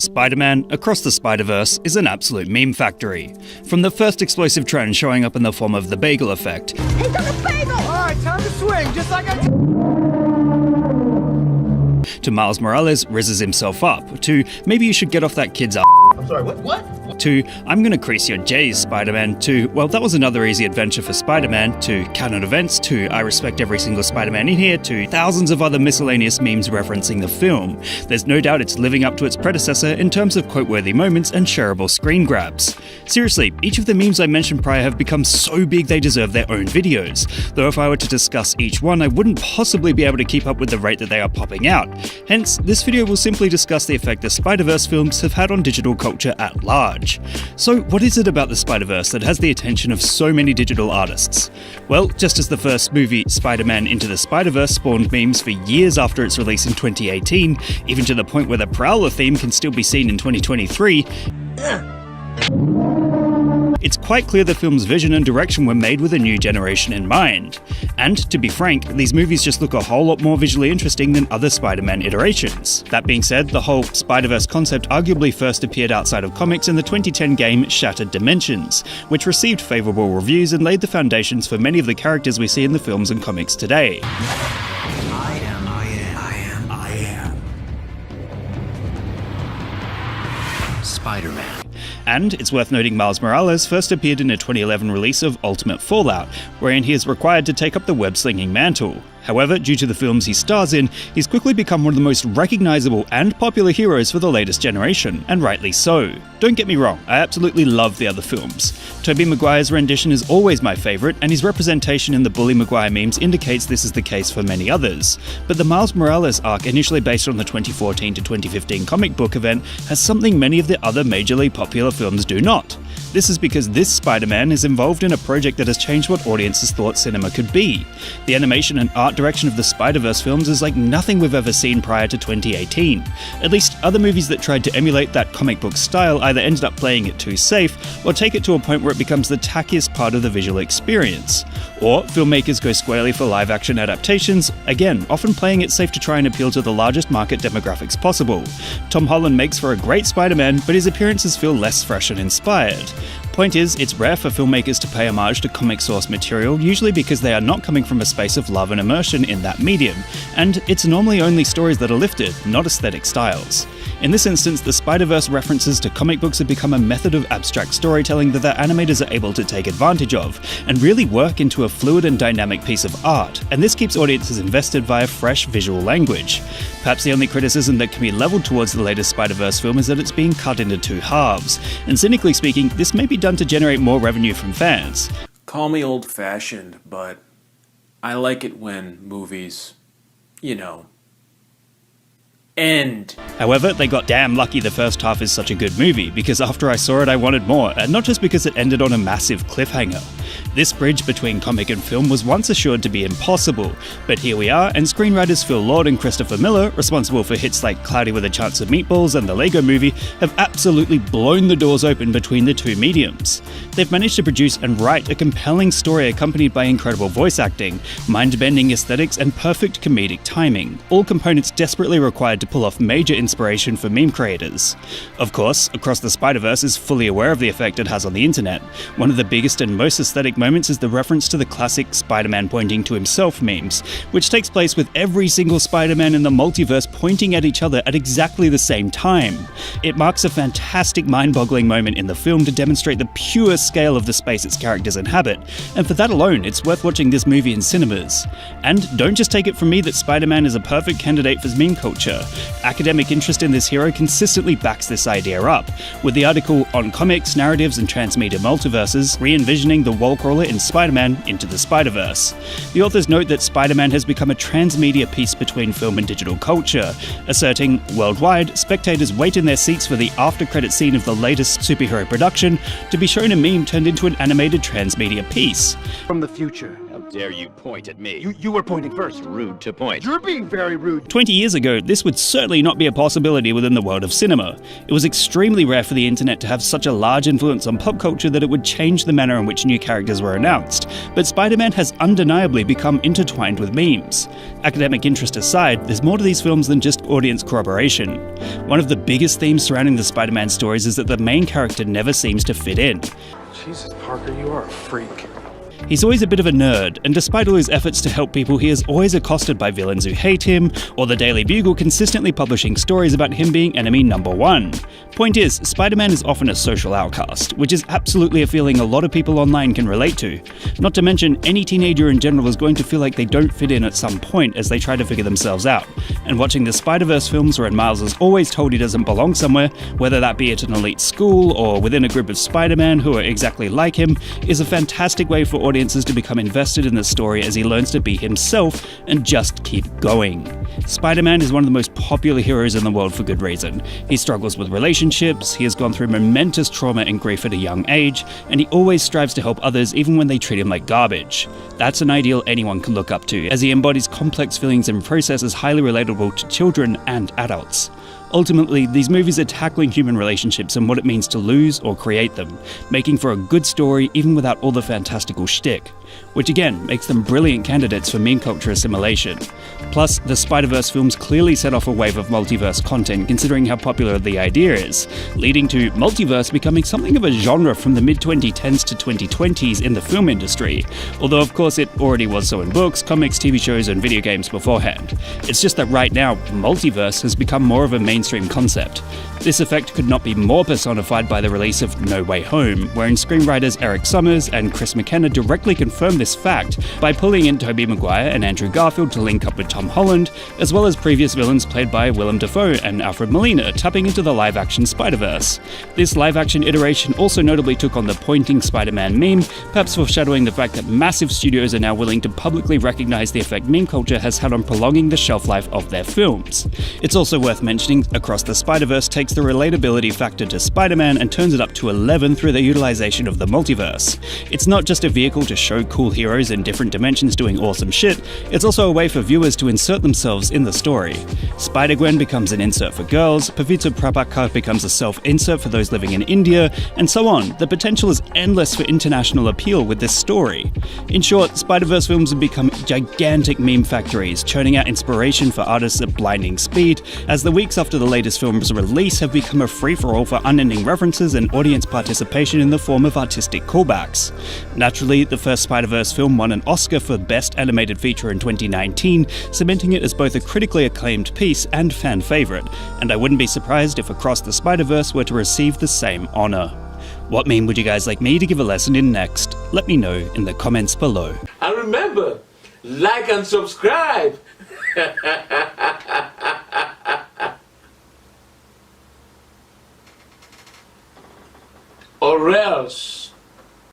Spider-Man Across the Spider-Verse is an absolute meme factory. From the first explosive trend showing up in the form of the bagel effect, He took a bagel! Alright, time to swing, just like I to Miles Morales rizzes himself up, to maybe you should get off that kid's I'm sorry, what? to I'm gonna crease your J's, Spider-Man, to well, that was another easy adventure for Spider-Man, to canon events, to I respect every single Spider-Man in here, to thousands of other miscellaneous memes referencing the film. There's no doubt it's living up to its predecessor in terms of quote-worthy moments and shareable screen grabs. Seriously, each of the memes I mentioned prior have become so big they deserve their own videos, though if I were to discuss each one, I wouldn't possibly be able to keep up with the rate that they are popping out. Hence, this video will simply discuss the effect the Spider-Verse films have had on digital culture at large. So what is it about the Spider-Verse that has the attention of so many digital artists? Well, just as the first movie, Spider-Man Into the Spider-Verse, spawned memes for years after its release in 2018, even to the point where the Prowler theme can still be seen in 2023, it's quite clear the film's vision and direction were made with a new generation in mind. And, to be frank, these movies just look a whole lot more visually interesting than other Spider-Man iterations. That being said, the whole Spider-Verse concept arguably first appeared outside of comics in the 2010 game Shattered Dimensions, which received favourable reviews and laid the foundations for many of the characters we see in the films and comics today. I am Spider-Man. And it's worth noting Miles Morales first appeared in a 2011 release of Ultimate Fallout, wherein he is required to take up the web-slinging mantle. However, due to the films he stars in, he's quickly become one of the most recognisable and popular heroes for the latest generation, and rightly so. Don't get me wrong, I absolutely love the other films. Tobey Maguire's rendition is always my favourite, and his representation in the Bully Maguire memes indicates this is the case for many others. But the Miles Morales arc, initially based on the 2014 to 2015 comic book event, has something many of the other majorly popular films do not. This is because this Spider-Man is involved in a project that has changed what audiences thought cinema could be. The animation and art direction of the Spider-Verse films is like nothing we've ever seen prior to 2018. At least, other movies that tried to emulate that comic book style either ended up playing it too safe, or take it to a point where it becomes the tackiest part of the visual experience. Or, filmmakers go squarely for live-action adaptations, again, often playing it safe to try and appeal to the largest market demographics possible. Tom Holland makes for a great Spider-Man, but his appearances feel less fresh and inspired. Point is, it's rare for filmmakers to pay homage to comic source material, usually because they are not coming from a space of love and immersion in that medium, and it's normally only stories that are lifted, not aesthetic styles. In this instance, the Spider-Verse references to comic books have become a method of abstract storytelling that their animators are able to take advantage of, and really work into a fluid and dynamic piece of art, and this keeps audiences invested via fresh visual language. Perhaps the only criticism that can be levelled towards the latest Spider-Verse film is that it's being cut into two halves, and cynically speaking, this may be done to generate more revenue from fans. Call me old-fashioned, but I like it when movies, end. However, they got damn lucky the first half is such a good movie, because after I saw it I wanted more, and not just because it ended on a massive cliffhanger. This bridge between comic and film was once assured to be impossible, but here we are, and screenwriters Phil Lord and Christopher Miller, responsible for hits like Cloudy with a Chance of Meatballs and the Lego Movie, have absolutely blown the doors open between the two mediums. They've managed to produce and write a compelling story accompanied by incredible voice acting, mind-bending aesthetics, and perfect comedic timing, all components desperately required to pull off major inspiration for meme creators. Of course, Across the Spider-Verse is fully aware of the effect it has on the internet. One of the biggest and most aesthetic moments is the reference to the classic Spider-Man pointing to himself memes, which takes place with every single Spider-Man in the multiverse pointing at each other at exactly the same time. It marks a fantastic mind-boggling moment in the film to demonstrate the pure scale of the space its characters inhabit, and for that alone, it's worth watching this movie in cinemas. And don't just take it from me that Spider-Man is a perfect candidate for meme culture. Academic interest in this hero consistently backs this idea up, with the article On Comics, Narratives and Transmedia Multiverses, re-envisioning the wall crawler in Spider-Man Into the Spider-Verse. The authors note that Spider-Man has become a transmedia piece between film and digital culture, asserting, worldwide, spectators wait in their seats for the after-credit scene of the latest superhero production to be shown a meme turned into an animated transmedia piece. From the future. How dare you point at me? You were pointing first. Rude to point. You're being very rude. 20 years ago, this would certainly not be a possibility within the world of cinema. It was extremely rare for the internet to have such a large influence on pop culture that it would change the manner in which new characters were announced, but Spider-Man has undeniably become intertwined with memes. Academic interest aside, there's more to these films than just audience corroboration. One of the biggest themes surrounding the Spider-Man stories is that the main character never seems to fit in. Jesus, Parker, you are a freak. He's always a bit of a nerd, and despite all his efforts to help people, he is always accosted by villains who hate him, or the Daily Bugle consistently publishing stories about him being enemy number one. Point is, Spider-Man is often a social outcast, which is absolutely a feeling a lot of people online can relate to. Not to mention, any teenager in general is going to feel like they don't fit in at some point as they try to figure themselves out. And watching the Spider-Verse films wherein Miles is always told he doesn't belong somewhere, whether that be at an elite school or within a group of Spider-Man who are exactly like him, is a fantastic way for audiences to become invested in the story as he learns to be himself and just keep going. Spider-Man is one of the most popular heroes in the world for good reason. He struggles with relationships, he has gone through momentous trauma and grief at a young age, and he always strives to help others even when they treat him like garbage. That's an ideal anyone can look up to, as he embodies complex feelings and processes highly relatable to children and adults. Ultimately, these movies are tackling human relationships and what it means to lose or create them, making for a good story even without all the fantastical shtick, which again makes them brilliant candidates for meme culture assimilation. Plus, the Spider-Verse films clearly set off a wave of multiverse content considering how popular the idea is, leading to multiverse becoming something of a genre from the mid-2010s to 2020s in the film industry, although of course it already was so in books, comics, TV shows and video games beforehand. It's just that right now, multiverse has become more of a mainstream concept. This effect could not be more personified by the release of No Way Home, wherein screenwriters Eric Summers and Chris McKenna directly confirmed this fact by pulling in Tobey Maguire and Andrew Garfield to link up with Tom Holland, as well as previous villains played by Willem Dafoe and Alfred Molina, tapping into the live-action Spider-Verse. This live-action iteration also notably took on the pointing Spider-Man meme, perhaps foreshadowing the fact that massive studios are now willing to publicly recognize the effect meme culture has had on prolonging the shelf life of their films. It's also worth mentioning, Across the Spider-Verse takes the relatability factor to Spider-Man and turns it up to 11 through the utilization of the multiverse. It's not just a vehicle to show cool heroes in different dimensions doing awesome shit, it's also a way for viewers to insert themselves in the story. Spider-Gwen becomes an insert for girls, Pavitra Prabhakar becomes a self-insert for those living in India, and so on. The potential is endless for international appeal with this story. In short, Spider-Verse films have become gigantic meme factories, churning out inspiration for artists at blinding speed, as the weeks after the latest film's release have become a free-for-all for unending references and audience participation in the form of artistic callbacks. Naturally, the first Spider-Verse film won an Oscar for Best Animated Feature in 2019, cementing it as both a critically acclaimed piece and fan favorite, and I wouldn't be surprised if Across the Spider-Verse were to receive the same honor. What meme would you guys like me to give a lesson in next? Let me know in the comments below. And remember, like and subscribe! Or else.